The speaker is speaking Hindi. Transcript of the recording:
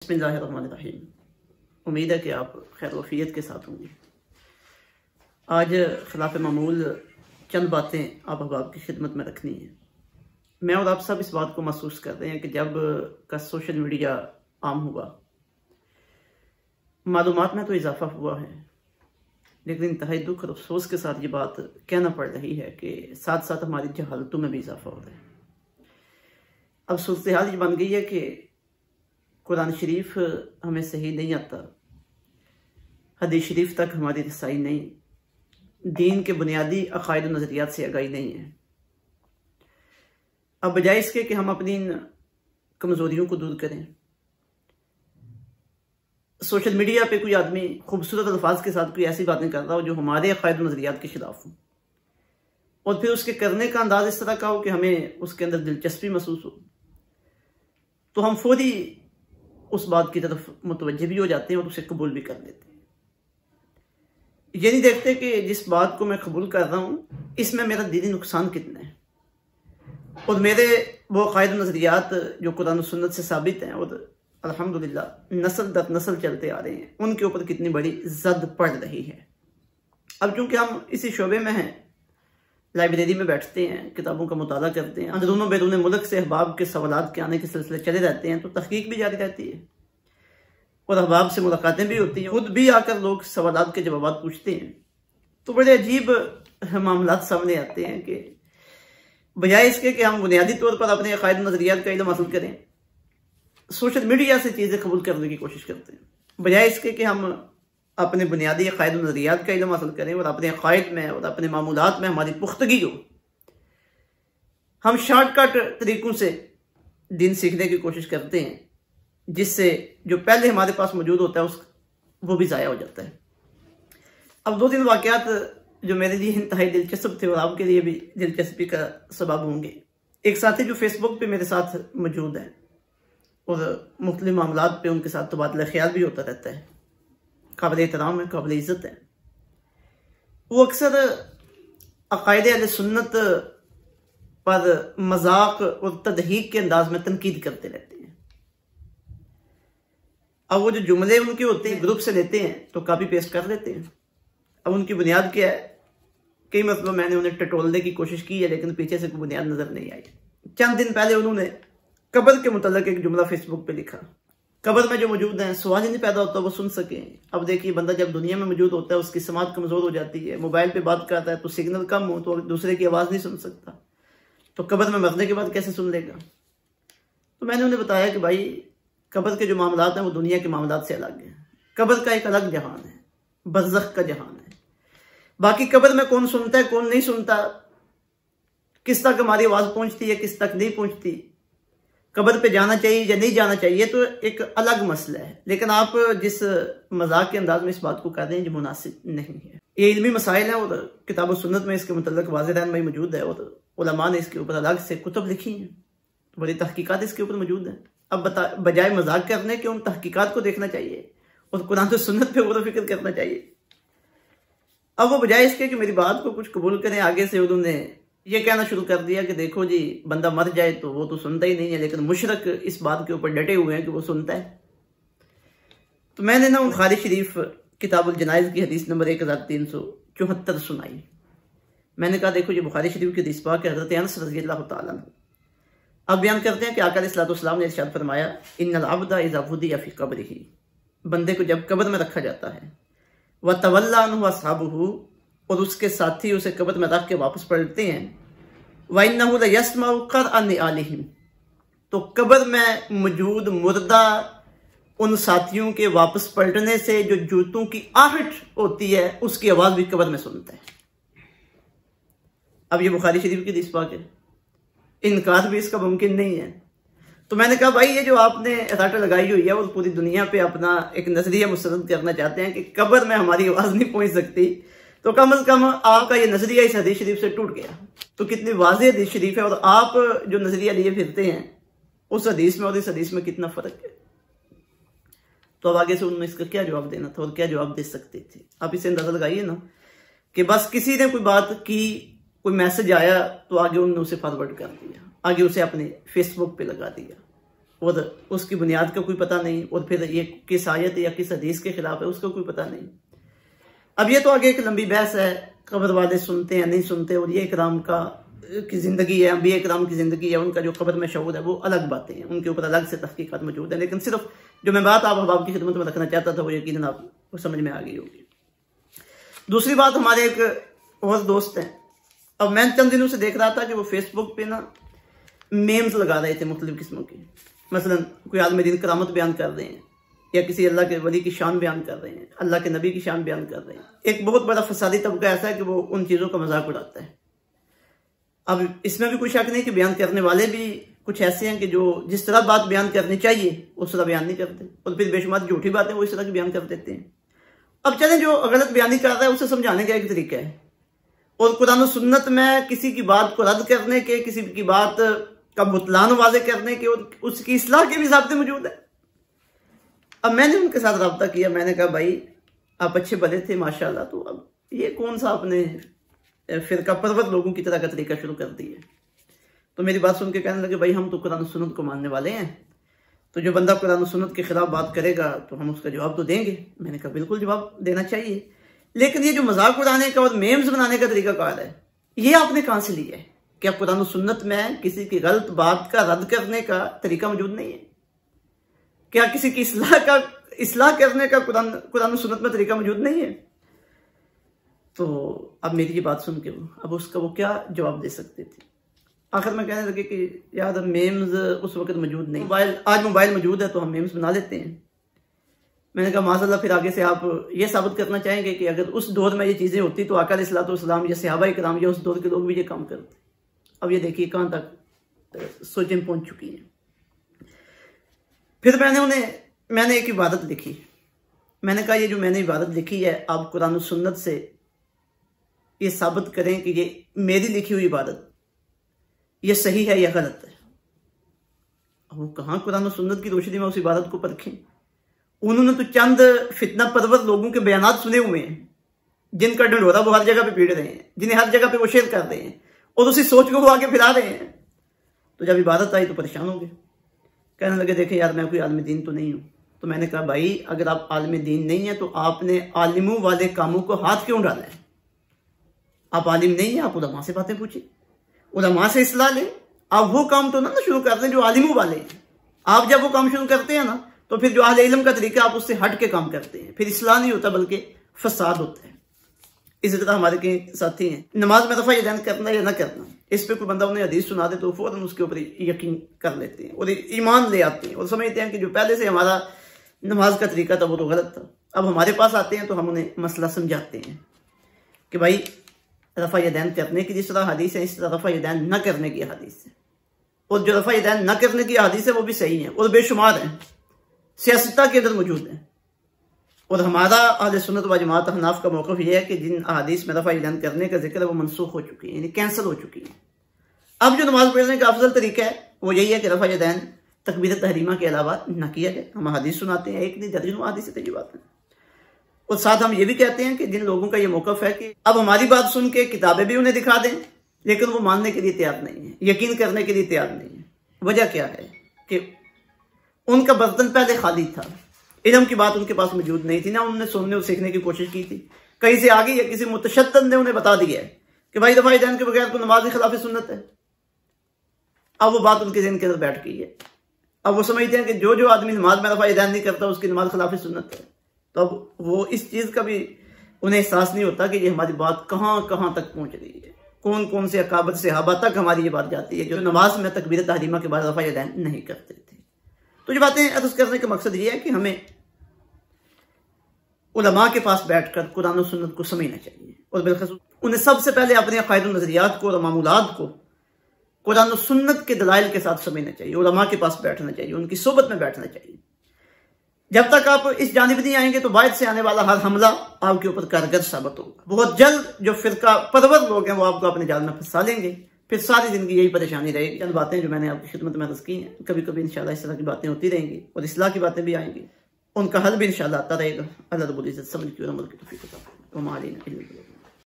बिस्मिल्लाहिर्रहमानिर्रहीम। उम्मीद है कि आप खैर वफ़ियत के साथ होंगे। आज खिलाफ मामूल चंद बातें आप अहबाब की खिदमत में रखनी है। मैं और आप सब इस बात को महसूस करते हैं कि जब का सोशल मीडिया आम हुआ, मालूमात में तो इजाफा हुआ है, लेकिन इंतहाई दुख और अफसोस के साथ ये बात कहना पड़ रही है कि साथ साथ हमारी जहालतों में भी इजाफा हो रहा है। अब सूरत हाल ये बन गई है कि कुरान शरीफ हमें सही नहीं आता, हदीस शरीफ तक हमारी रसाई नहीं, दीन के बुनियादी अकायद और नज़रियात से आगाही नहीं है। अब बजाय इसके कि हम अपनी इन कमज़ोरियों को दूर करें, सोशल मीडिया पे कोई आदमी खूबसूरत अल्फाज के साथ कोई ऐसी बातें कर रहा हो जो हमारे अकायद और नज़रियात के खिलाफ हो, और फिर उसके करने का अंदाज इस तरह का हो कि हमें उसके अंदर दिलचस्पी महसूस हो, तो हम फौरी उस बात की तरफ मुतवज्जे भी हो जाते हैं और उसे कबूल भी कर लेते हैं। ये नहीं देखते कि जिस बात को मैं कबूल कर रहा हूँ इसमें मेरा दीनी नुकसान कितना है, और मेरे वो अकायद नज़रियात जो कुरान और सुन्नत से साबित हैं और अल्हम्दुलिल्लाह नस्ल दर नस्ल चलते आ रहे हैं, उनके ऊपर कितनी बड़ी जद पड़ रही है। अब चूंकि हम इसी शोबे में हैं, लाइब्रेरी में बैठते हैं, किताबों का मुताला करते हैं, अंदरूनों बैरूने मुल्क से अहबाब के सवालात के आने के सिलसिले चले रहते हैं, तो तहकीक भी जारी रहती है और अहबाब से मुलाकातें भी होती हैं, खुद भी आकर लोग सवालात के जवाब पूछते हैं। तो बड़े अजीब मामलात सामने आते हैं कि बजाय इसके कि हम बुनियादी तौर पर अपने अकायद नज़रियात का इल्म हासिल करें, सोशल मीडिया से चीज़ें कबूल करने की कोशिश करते हैं। बजाय इसके कि हम अपने बुनियादी अकायद नज़रियात का इल्म हासिल करें और अपने अकायद में और अपने मामूलात में हमारी पुख्तगी हो, हम शॉर्टकट तरीकों से दीन सीखने की कोशिश करते हैं, जिससे जो पहले हमारे पास मौजूद होता है वो भी ज़ाया हो जाता है। अब दो तीन वाक़यात जो मेरे लिए इंतहाई दिलचस्प थे और आपके लिए भी दिलचस्पी का सबब होंगे। एक साथी जो फेसबुक पे मेरे साथ मौजूद हैं और मुख्तलिफ मामलात पे उनके साथ तबादला ख्याल भी होता रहता है, काबिल एहतराम है, काबिल इज़्ज़त है। वो अक्सर अकायद अहले सुन्नत पर मजाक और तदहीक के अंदाज में तनकीद करते रहते हैं। अब वो जो जुमले उनके होते हैं ग्रुप से लेते हैं तो कॉपी पेस्ट कर लेते हैं। अब उनकी बुनियाद क्या है? कई मतलब मैंने उन्हें टटोलने की कोशिश की है, लेकिन पीछे से कोई बुनियाद नजर नहीं आई। चंद दिन पहले उन्होंने कब्र के मुतल्लिक एक जुमला फेसबुक पे लिखा, कब्र में जो मौजूद हैं सवाल ही नहीं पैदा होता वो सुन सके। अब देखिए, बंदा जब दुनिया में मौजूद होता है उसकी समात कमजोर हो जाती है, मोबाइल पे बात करता है तो सिग्नल कम हो तो दूसरे की आवाज़ नहीं सुन सकता, तो कब्र में मरने के बाद कैसे सुन लेगा? तो मैंने उन्हें बताया कि भाई कब्र के जो मामलात हैं वो दुनिया के मामलात से अलग हैं। कब्र का एक अलग जहान है, बरज़ख का जहान है। बाकी कब्र में कौन सुनता है कौन नहीं सुनता, किस तक हमारी आवाज़ पहुंचती है किस तक नहीं पहुंचती, कब्र पे जाना चाहिए या नहीं जाना चाहिए, तो एक अलग मसला है। लेकिन आप जिस मजाक के अंदाज में इस बात को कर रहे हैं जो मुनासिब नहीं है। ये इल्मी मसाइल हैं और किताब सुन्नत में इसके मुतल्लिक़ वाज़ेह रहनुमाई मौजूद है और उलमा ने इसके ऊपर अलग से कुतुब लिखी हैं, तो बड़ी तहकीकात इसके ऊपर मौजूद है। अब बजाय मजाक करने के उन तहकीकात को देखना चाहिए और कुरान और सुन्नत पे गौर फिक्र करना चाहिए। अब वो बजाय इसके कि मेरी बात को कुछ कबूल करें, आगे से उन्होंने ये कहना शुरू कर दिया कि देखो जी, बंदा मर जाए तो वो तो सुनता ही नहीं है, लेकिन मुशरक इस बात के ऊपर डटे हुए हैं कि वो सुनता है। तो मैंने ना बुखारी शरीफ किताबुल जनाइज़ की हदीस नंबर 1374 सुनाई। मैंने कहा देखो ये बुखारी शरीफ की हदीस पाक है, हज़रत अनस रज़ियल्लाहु ताला अन्हु अब बयान करते हैं कि आका अलैहिस्सलातु वस्सलाम ने इरशाद फरमाया, इन्नल अब्दा इज़ा वुदिअ फी क़ब्रिही, बंदे को जब कब्र में रखा जाता है, व तवल्ला अन्हु अस्हाबुहु, और उसके साथी उसे कब्र में रख के वापस पलटते हैं, व इन्नहु लयस्मउ क़रअ निआलिहिम, तो कब्र में मौजूद मुर्दा उन साथियों के वापस पलटने से जो जूतों की आहट होती है उसकी आवाज भी कब्र में सुनता है। अब ये बुखारी शरीफ की हदीस पाक है, इनकार भी इसका मुमकिन नहीं है। तो मैंने कहा भाई ये जो आपने रट लगाई हुई है और पूरी दुनिया पे अपना एक नजरिया मुस्तरद करना चाहते हैं कि कब्र में हमारी आवाज नहीं पहुंच सकती, तो कम से कम आपका ये नजरिया इस हदीस शरीफ से टूट गया। तो कितनी वाज़ेह हदीस शरीफ है और आप जो नजरिया लिए फिरते हैं उस हदीस में और इस हदीस में कितना फर्क है। तो अब आगे से उन्होंने इसका क्या जवाब देना था और क्या जवाब दे सकते थे, आप इसे अंदाजा लगाइए ना कि बस किसी ने कोई बात की, कोई मैसेज आया तो आगे उन्होंने उसे फॉरवर्ड कर दिया, आगे उसे अपने फेसबुक पे लगा दिया, और उसकी बुनियाद का कोई पता नहीं, और फिर ये किस आयत या किस हदीस के खिलाफ है उसका कोई पता नहीं। अब ये तो आगे एक लंबी बहस है, कब्र वाले सुनते हैं नहीं सुनते, और ये इकराम की जिंदगी है, अम्बिया इकराम की जिंदगी है, उनका जो कब्र में शऊर है वो अलग बातें हैं, उनके ऊपर अलग से तहकीकात मौजूद है। लेकिन सिर्फ जो मैं बात आप अहबाब की खिदमत में रखना चाहता था वो यकीनन आपको समझ में आ गई होगी। दूसरी बात, हमारे एक और दोस्त हैं, अब मैं चंद दिनों से देख रहा था कि वो फेसबुक पे ना मेम्स लगा रहे थे मुख्तलिफ किस्मों की। मसलन कोई आलम दीन करामत बयान कर रहे हैं, या किसी अल्लाह के वली की शान बयान कर रहे हैं, अल्लाह के नबी की शान बयान कर रहे हैं। एक बहुत बड़ा फसादी तबका ऐसा है कि वो उन चीज़ों का मजाक उड़ाता है। अब इसमें भी कोई शक नहीं कि बयान करने वाले भी कुछ ऐसे हैं कि जो जिस तरह बात बयान करनी चाहिए उस तरह बयान नहीं करते, और फिर बेशुमार झूठी बातें वो इस तरह की बयान कर देते हैं। अब चले जो गलत बयानी कर रहा है उसे समझाने का एक तरीका है, और कुरान और सुन्नत में किसी की बात को रद्द करने के, किसी की बात का बुतलान वाज़े करने के और उसकी इस्लाह के भी ज़ाब्ते मौजूद है। अब मैंने उनके साथ रब्ता किया, मैंने कहा भाई आप अच्छे भले थे माशाल्लाह, तो अब ये कौन सा आपने फिरका परवत लोगों की तरह का तरीका शुरू कर दिया। तो मेरी बात सुन के कहने लगे भाई हम तो कुरान और सुन्नत को मानने वाले हैं, तो जो बंदा कुरान और सुन्नत के खिलाफ बात करेगा तो हम उसका जवाब तो देंगे। मैंने कहा बिल्कुल जवाब देना चाहिए, लेकिन ये जो मजाक उड़ाने का और मेम्स बनाने का तरीका कार है ये आपने कहां से लिया है? क्या कुरान और सुन्नत में किसी की गलत बात का रद्द करने का तरीका मौजूद नहीं है? क्या किसी की इस्लाह करने का कुरान और सुन्नत में तरीका मौजूद नहीं है? तो अब मेरी ये बात सुन के अब उसका वो क्या जवाब दे सकते थे? आखिर में कहने लगे कि यार मेम्स उस वक्त मौजूद नहीं, आज मोबाइल मौजूद है तो हम मेम्स बना लेते हैं। मैंने कहा माज़अल्लाह फिर आगे से आप ये साबित करना चाहेंगे कि अगर उस दौर में ये चीज़ें होती तो आका अलैहिस्सलाम या सहाबा किराम या उस दौर के लोग भी ये काम करते। अब ये देखिए कहाँ तक सोचें पहुंच चुकी हैं। फिर मैंने एक इबादत लिखी। मैंने कहा ये जो मैंने इबादत लिखी है आप कुरान और सुन्नत से ये साबित करें कि ये मेरी लिखी हुई इबादत ये सही है या गलत है। वो कहाँ कुरान और सुन्नत की रोशनी में उस इबादत को परखें। उन्होंने तो चंद फितना परवर लोगों के बयानात सुने हुए हैं जिनका ढंढोरा वो हर जगह पे पीड़ रहे हैं, जिन्हें हर जगह पे वो शेयर कर रहे हैं और उसी सोच को वो आगे फिरा रहे हैं। तो जब इबादत आई तो परेशान हो गए, कहने लगे देखे यार मैं कोई आलिम दीन तो नहीं हूं। तो मैंने कहा भाई अगर आप आलिम दीन नहीं है तो आपने आलिमों वाले कामों को हाथ क्यों डाला है? आप आलिम नहीं है, आप उलमा से बातें पूछिए, उलमा से इस्लाह लें। आप वो काम तो ना शुरू कर दें जो आलिमों वाले हैं। आप जब वो काम शुरू करते हैं ना तो फिर जो अहले इल्म का तरीका आप उससे हट के काम करते हैं, फिर इस्लाह नहीं होता बल्कि फसाद होता है। इसी तरह हमारे के साथी हैं, नमाज में रफ़ा यदैन करना या ना करना, इस पे कोई बंदा उन्हें हदीस सुना दे तो फौरन उसके ऊपर यकीन कर लेते हैं और ईमान ले आते हैं और समझते हैं कि जो पहले से हमारा नमाज का तरीका था वो तो गलत था। अब हमारे पास आते हैं तो हम उन्हें मसला समझाते हैं कि भाई रफ़ा यदैन करने की जिस तरह हदीस है इस तरह रफ़ा यदैन न करने की हदीस है, और जो रफ़ा यदैन न करने की हदीस है वो भी सही है और बेशुमार है, सियासता के अंदर मौजूद है। और हमारा अहले सुन्नत व जमात हनाफ का मौक़िफ़ यह है कि जिन अहादीस में रफ़ा यदैन करने का जिक्र है वो मनसूख हो चुकी है, यानी कैंसिल हो चुकी है। अब जो नमाज पढ़ने का अफजल तरीका है वो यही है कि रफ़ा यदैन तकबीर तहरीमा के अलावा न किया जाए। हम हदीस सुनाते हैं, एक नहीं दर्जनों हदीसें तय बात है। और साथ हम ये भी कहते हैं कि जिन लोगों का ये मौक़िफ़ है कि अब हमारी बात सुन के किताबें भी उन्हें दिखा दें लेकिन वो मानने के लिए तैयार नहीं है, यकीन करने के लिए तैयार नहीं है। वजह क्या है कि उनका बर्तन पहले खाली था, इल्म की बात उनके पास मौजूद नहीं थी, ना उन्होंने सुनने और सीखने की कोशिश की थी। कहीं से आगे या किसी मुतशद्दिद ने उन्हें बता दिया है कि भाई रफ़ा यदैन के बगैर तो नमाज के खिलाफ सुन्नत है। अब वो बात उनके ज़हन के अंदर बैठ गई है। अब वो समझते हैं कि जो आदमी नमाज में रफ़ा यदैन नहीं करता उसकी नमाज खिलाफ सुन्नत है। तो अब वो इस चीज़ का भी उन्हें एहसास नहीं होता कि ये हमारी बात कहाँ कहाँ तक पहुँच रही है, कौन कौन से अकाबत सहाबा तक हमारी ये बात जाती है जो नमाज में तकबीर तहरीमा के बाद रफ़ा यदैन नहीं करते थे। तो जो बातें अर्ज़ करने का मकसद ये है कि हमें उलमा के पास बैठकर कुरान और सुन्नत को समझना चाहिए और बिलखसूस उन्हें सबसे पहले अपने अक़ायद और नज़रियात को और मामूलात को कुरान और सुन्नत के दलाइल के साथ समझना चाहिए। उलमा के पास बैठना चाहिए, उनकी सोबत में बैठना चाहिए। जब तक आप इस जानिब नहीं आएंगे तो बाद से आने वाला हर हमला आपके ऊपर कारगर साबित होगा। बहुत जल्द जो फिरका परवर लोग हैं वो आपको अपने जाल में फंसा लेंगे, फिर सारी जिंदगी यही परेशानी रहेगी। चंद बातें जो मैंने आपकी खिदमत में अर्ज़ की हैं, कभी कभी इंशाल्लाह इस तरह की बातें होती रहेंगी और इस्लाह की बातें भी आएंगी, उनका हल भी इंशाल्लाह आता रहेगा। अल्लाह रब्बुल इज़्ज़त समझ की और अमल की तौफीक अता फरमाए।